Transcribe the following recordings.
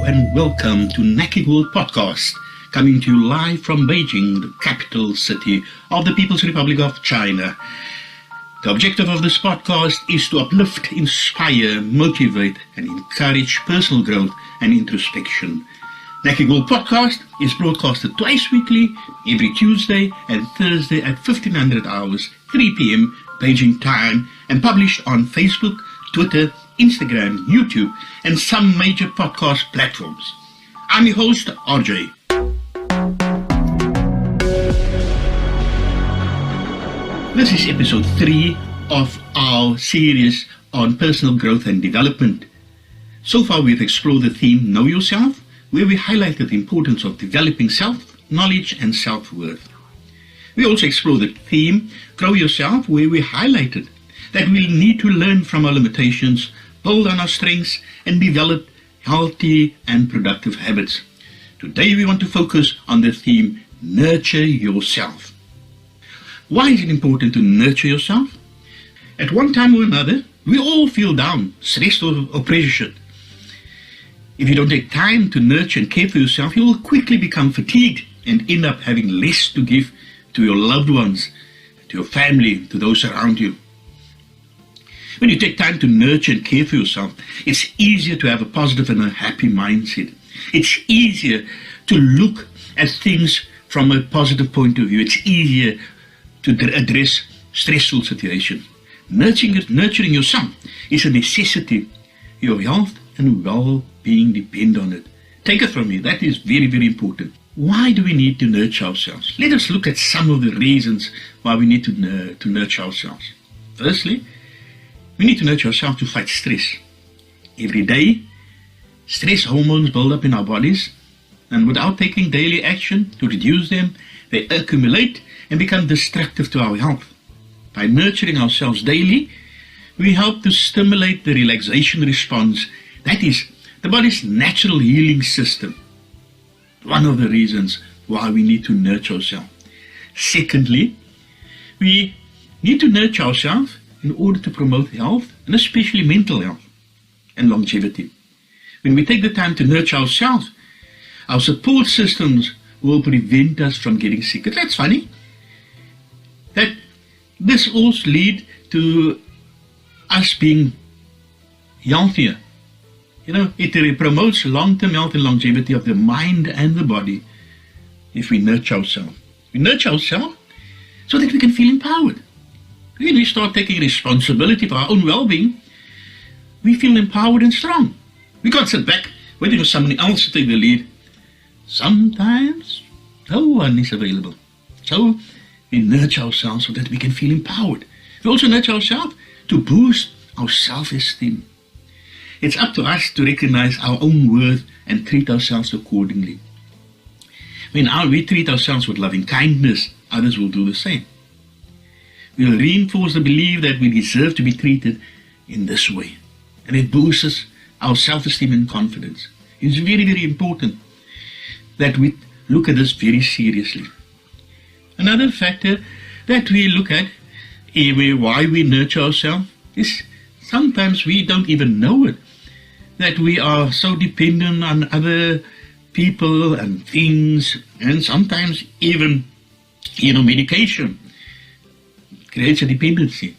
and welcome to Naki World Podcast, coming to you live from Beijing, the capital city of the People's Republic of China. The objective of this podcast is to uplift, inspire, motivate, and encourage personal growth and introspection. Naki World Podcast is broadcasted twice weekly, every Tuesday and Thursday at 1500 hours, 3 p.m. Beijing time, and published on Facebook, Twitter, Instagram, YouTube, and some major podcast platforms. I'm your host, RJ. This is episode 3 of our series on personal growth and development. So far we've explored the theme Know Yourself, where we highlighted the importance of developing self-knowledge and self-worth. We also explored the theme Grow Yourself, where we highlighted that we'll need to learn from our limitations, build on our strengths, and develop healthy and productive habits. Today we want to focus on the theme Nurture Yourself. Why is it important to nurture yourself? At one time or another, we all feel down, stressed or pressured. If you don't take time to nurture and care for yourself, you will quickly become fatigued and end up having less to give to your loved ones, to your family, to those around you. When you take time to nurture and care for yourself, it's easier to have a positive and a happy mindset. It's easier to look at things from a positive point of view. It's easier to address stressful situations. Nurturing yourself is a necessity. Your health and well-being depend on it. Take it from me, that is very, very important. Why do we need to nurture ourselves? Let us look at some of the reasons why we need to nurture ourselves. Firstly, we need to nurture ourselves to fight stress. Every day, stress hormones build up in our bodies, and without taking daily action to reduce them, they accumulate and become destructive to our health. By nurturing ourselves daily, we help to stimulate the relaxation response. That is the body's natural healing system. One of the reasons why we need to nurture ourselves. Secondly, we need to nurture ourselves in order to promote health, and especially mental health and longevity. When we take the time to nurture ourselves, our support systems will prevent us from getting sick. That's funny. That this also leads to us being healthier. It promotes long-term health and longevity of the mind and the body if we nurture ourselves. We nurture ourselves so that we can feel empowered. When we start taking responsibility for our own well-being, we feel empowered and strong. We can't sit back waiting for somebody else to take the lead. Sometimes no one is available. So we nurture ourselves so that we can feel empowered. We also nurture ourselves to boost our self-esteem. It's up to us to recognize our own worth and treat ourselves accordingly. When we treat ourselves with loving kindness, others will do the same. We'll reinforce the belief that we deserve to be treated in this way. And it boosts our self-esteem and confidence. It's very, very important that we look at this very seriously. Another factor that we look at why we nurture ourselves is sometimes we don't even know it, that we are so dependent on other people and things, and sometimes even, medication creates a dependency.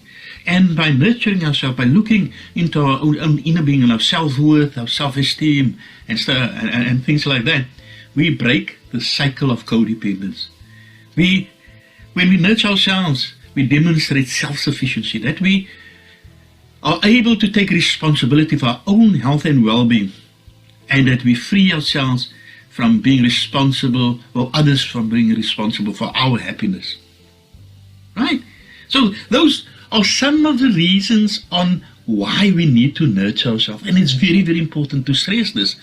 And by nurturing ourselves, by looking into our own inner being and our self-worth, our self-esteem, and things like that, we break the cycle of codependence. When we nurture ourselves, we demonstrate self-sufficiency, that we are able to take responsibility for our own health and well-being, and that we free ourselves from being responsible, or others from being responsible for our happiness. Right? So those are some of the reasons on why we need to nurture ourselves. And it's very, very important to stress this.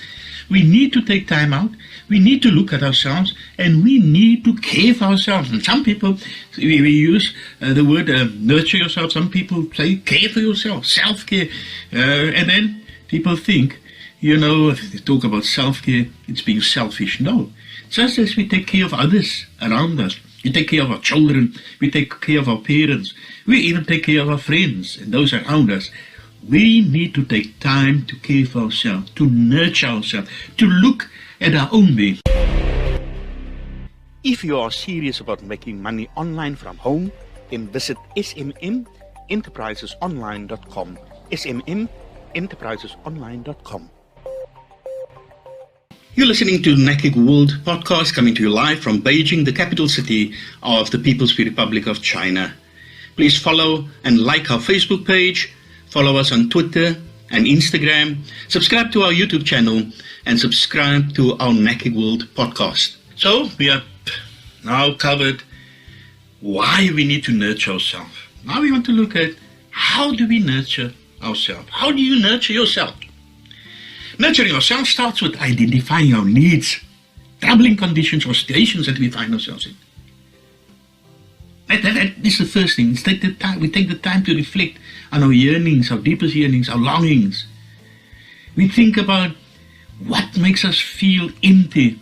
We need to take time out. We need to look at ourselves, and we need to care for ourselves. And some people, we use the word nurture yourself. Some people say care for yourself, self-care. And then people think, if they talk about self-care, it's being selfish. No. Just as we take care of others around us, we take care of our children, we take care of our parents, we even take care of our friends and those around us, We need to take time to care for ourselves, to nurture ourselves, to look at our own being. If you are serious about making money online from home, then visit smmenterprisesonline.com. smmenterprisesonline.com. You're listening to Naked World podcast, coming to you live from Beijing, the capital city of the People's Republic of China. Please follow and like our Facebook page, follow us on Twitter and Instagram, subscribe to our YouTube channel, and subscribe to our Naked World podcast. So we have now covered why we need to nurture ourselves. Now we want to look at how do we nurture ourselves? How do you nurture yourself? Nurturing ourselves starts with identifying our needs, troubling conditions or situations that we find ourselves in. That is the first thing. We take the time to reflect on our yearnings, our deepest yearnings, our longings. We think about what makes us feel empty.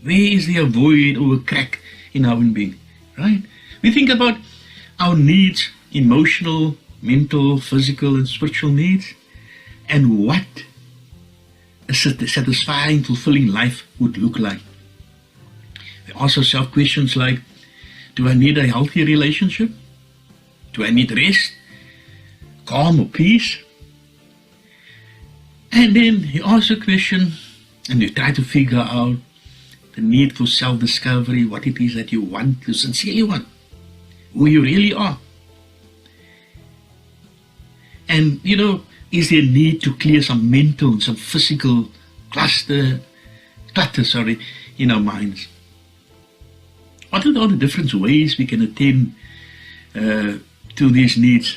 Where is there a void or a crack in our being? Right? We think about our needs, emotional, mental, physical, and spiritual needs, and what a satisfying, fulfilling life would look like. We ask ourselves questions like, do I need a healthy relationship? Do I need rest, calm or peace? And then you ask a question and you try to figure out the need for self-discovery, what it is that you want, you sincerely want, who you really are. And, is there a need to clear some mental and some physical clutter in our minds? What are all the different ways we can attend to these needs?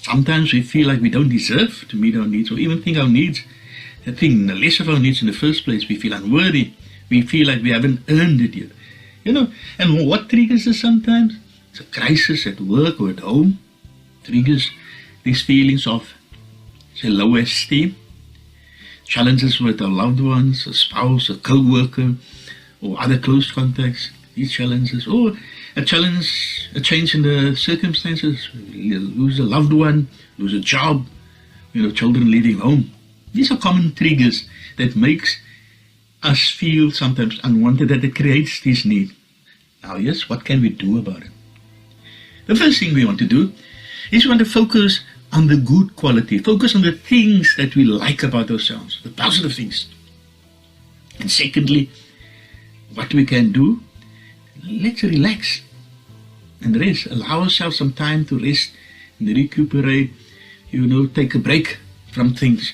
Sometimes we feel like we don't deserve to meet our needs, or even think our needs, think less of our needs in the first place. We feel unworthy. We feel like we haven't earned it yet. And what triggers this sometimes? It's a crisis at work or at home. Triggers these feelings of low esteem, challenges with our loved ones, a spouse, a co-worker, or other close contacts, these challenges, or a change in the circumstances, lose a loved one, lose a job, children leaving home. These are common triggers that makes us feel sometimes unwanted, that it creates this need. Now, yes, what can we do about it? The first thing we want to do is we want to focus on the good quality, focus on the things that we like about ourselves, the positive things. And secondly, what we can do, let's relax and rest, allow ourselves some time to rest and recuperate, take a break from things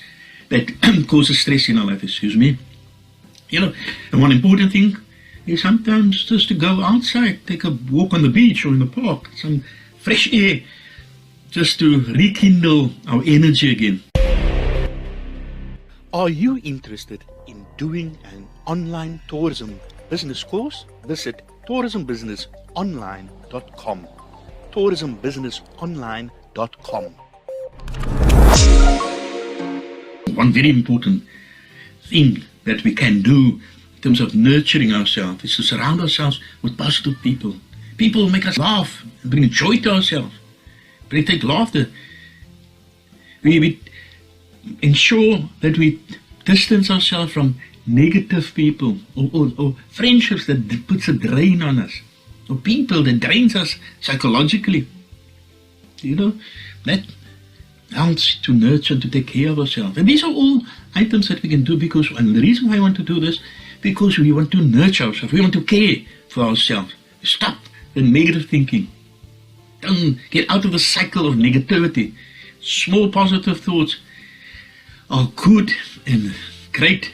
that causes stress in our life, And one important thing is sometimes just to go outside, take a walk on the beach or in the park, some fresh air, just to rekindle our energy again. Are you interested in doing an online tourism business course? Visit tourismbusinessonline.com. tourismbusinessonline.com. One very important thing that we can do in terms of nurturing ourselves is to surround ourselves with positive people. People who make us laugh and bring joy to ourselves. We take laughter. We ensure that we distance ourselves from negative people or friendships that puts a drain on us, or people that drains us psychologically. That helps to nurture and to take care of ourselves. And these are all items that we can do and the reason why I want to do this, because we want to nurture ourselves. We want to care for ourselves. Stop the negative thinking. Don't get out of the cycle of negativity. Small positive thoughts are good and great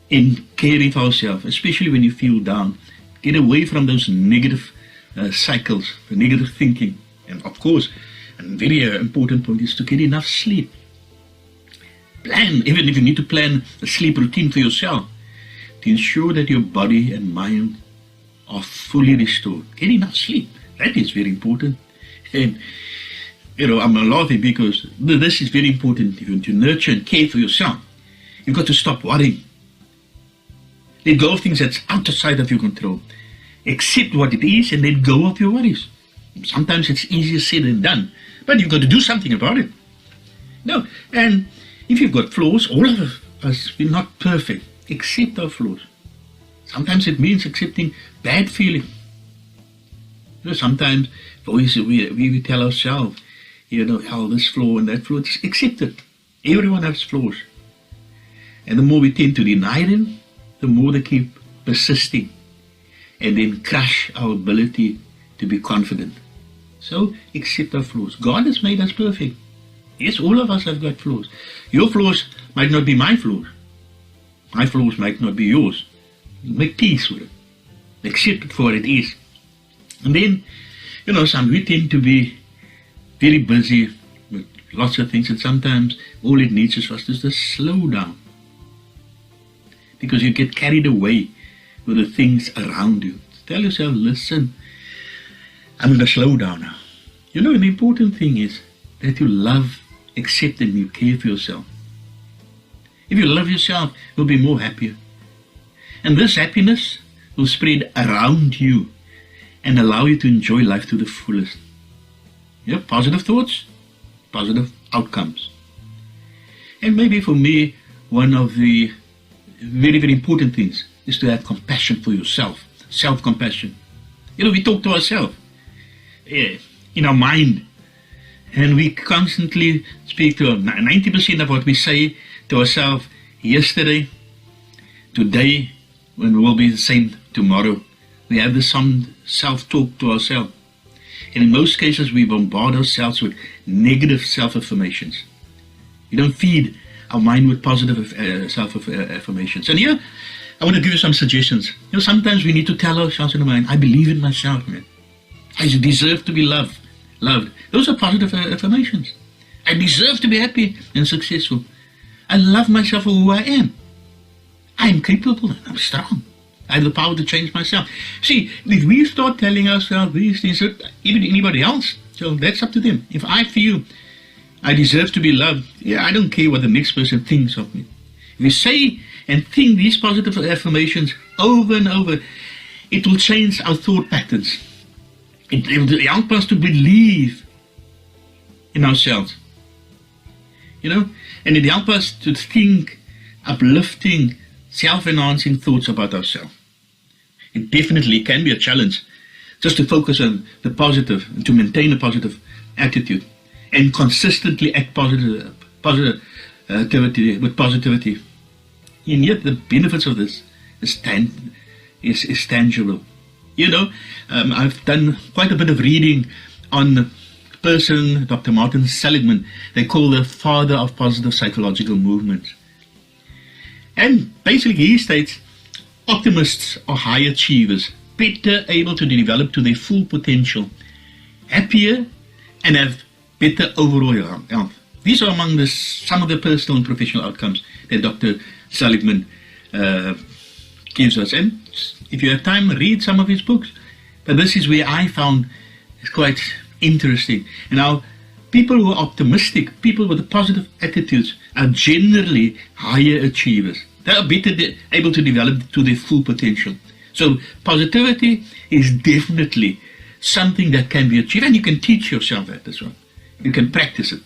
in caring for ourselves, especially when you feel down. Get away from those negative cycles, the negative thinking. And of course, a very important point is to get enough sleep. Plan, even if you need to plan a sleep routine for yourself, to ensure that your body and mind are fully restored. Get enough sleep. That is very important. And, I'm laughing because this is very important. If you want to nurture and care for yourself, you've got to stop worrying. Let go of things that's outside of your control. Accept what it is and let go of your worries. Sometimes it's easier said than done, but you've got to do something about it. No, and if you've got flaws, all of us, we're not perfect. Accept our flaws. Sometimes it means accepting bad feeling. Sometimes we tell ourselves, how this flaw and that flaw, just accept it. Everyone has flaws. And the more we tend to deny them, the more they keep persisting and then crush our ability to be confident. So accept our flaws. God has made us perfect. Yes, all of us have got flaws. Your flaws might not be my flaws. My flaws might not be yours. Make peace with it. Accept it for what it is. And then, we tend to be very busy with lots of things, and sometimes all it needs is for us to just slow down. Because you get carried away with the things around you. Tell yourself, listen, I'm going to slow down now. The important thing is that you love, accept, and you care for yourself. If you love yourself, you'll be more happier. And this happiness will spread around you and allow you to enjoy life to the fullest. Positive thoughts, positive outcomes. And maybe for me, one of the very, very important things is to have compassion for yourself. Self-compassion. We talk to ourselves in our mind, and we constantly speak to 90% of what we say to ourselves yesterday, today, when we'll be the same tomorrow. We have this some self-talk to ourselves. And in most cases, we bombard ourselves with negative self-affirmations. We don't feed our mind with positive self-affirmations. And here, I want to give you some suggestions. Sometimes we need to tell ourselves in the mind, I believe in myself, man. I deserve to be loved. Those are positive affirmations. I deserve to be happy and successful. I love myself for who I am. I am capable and I'm strong. I have the power to change myself. See, if we start telling ourselves these things, even anybody else, so that's up to them. If I feel I deserve to be loved, I don't care what the next person thinks of me. If we say and think these positive affirmations over and over, it will change our thought patterns. It will help us to believe in ourselves. And it helps us to think uplifting, self-enhancing thoughts about ourselves. It definitely can be a challenge just to focus on the positive and to maintain a positive attitude and consistently act positivity with positivity. And yet the benefits of this is tangible. I've done quite a bit of reading on the person, Dr. Martin Seligman. They call the father of positive psychological movements. And basically he states, optimists are high achievers, better able to develop to their full potential, happier, and have better overall health. These are among some of the personal and professional outcomes that Dr. Seligman gives us. And if you have time, read some of his books. But this is where I found it's quite interesting. And now, people who are optimistic, people with positive attitudes, are generally higher achievers. They are better able to develop to their full potential. So positivity is definitely something that can be achieved, and you can teach yourself that as well. You can practice it.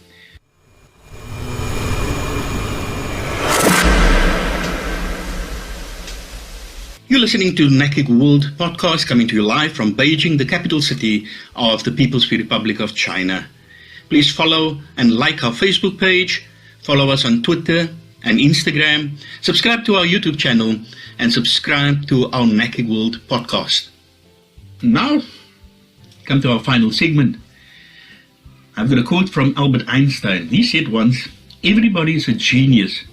You're listening to NACIG World Podcast, coming to you live from Beijing, the capital city of the People's Republic of China. Please follow and like our Facebook page, follow us on Twitter and Instagram, subscribe to our YouTube channel, and subscribe to our NACIG World Podcast. Now, come to our final segment. I've got a quote from Albert Einstein. He said once, everybody is a genius,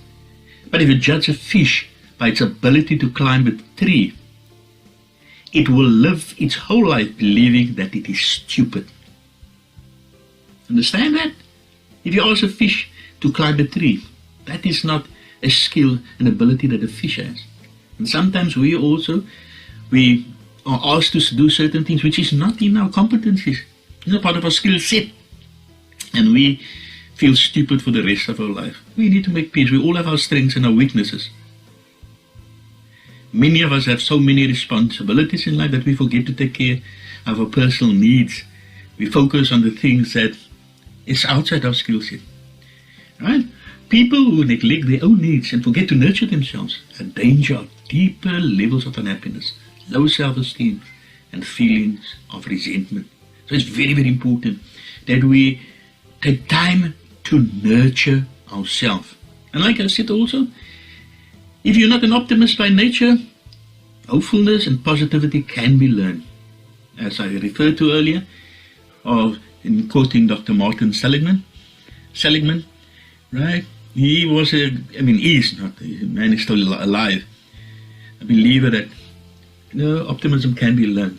but if you judge a fish by its ability to climb a tree, it will live its whole life believing that it is stupid. Understand that? If you ask a fish to climb a tree, that is not a skill and ability that a fish has. And sometimes we are asked to do certain things which is not in our competencies. It's not part of our skill set. And we feel stupid for the rest of our life. We need to make peace. We all have our strengths and our weaknesses. Many of us have so many responsibilities in life that we forget to take care of our personal needs. We focus on the things that is outside our skill set. Right? People who neglect their own needs and forget to nurture themselves are in danger of deeper levels of unhappiness, low self-esteem, and feelings of resentment. So it's very, very important that we take time to nurture ourselves. And like I said also, if you're not an optimist by nature, hopefulness and positivity can be learned. As I referred to earlier, in quoting Dr. Martin Seligman, right? He was he's not, the man is still alive, a believer that optimism can be learned.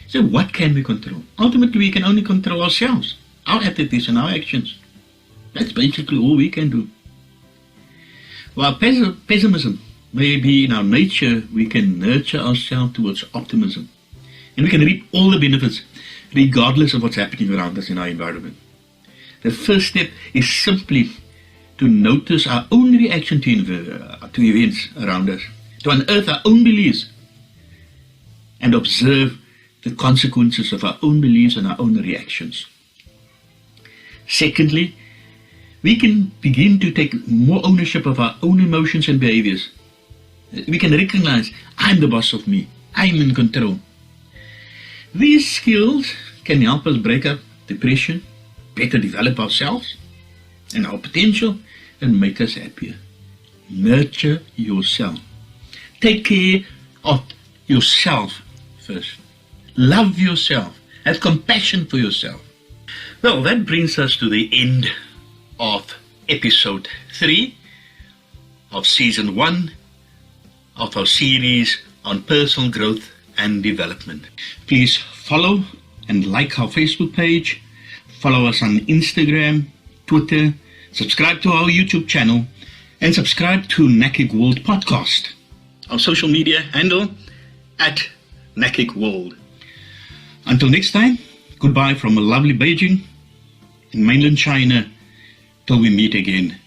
So what can we control? Ultimately, we can only control ourselves, our attitudes and our actions. That's basically all we can do. While pessimism may be in our nature, we can nurture ourselves towards optimism. And we can reap all the benefits regardless of what's happening around us in our environment. The first step is simply to notice our own reaction to events around us, to unearth our own beliefs, and observe the consequences of our own beliefs and our own reactions. Secondly, we can begin to take more ownership of our own emotions and behaviors. We can recognize, I'm the boss of me, I'm in control. These skills can help us break up depression, better develop ourselves and our potential, and make us happier. Nurture yourself. Take care of yourself first. Love yourself. Have compassion for yourself. Well, that brings us to the end of episode 3 of season 1 of our series on personal growth and development. Please follow and like our Facebook page, follow us on Instagram, Twitter, subscribe to our YouTube channel, and subscribe to NACIC World Podcast. Our social media handle at NACIC World. Until next time, goodbye from a lovely Beijing in mainland China till we meet again.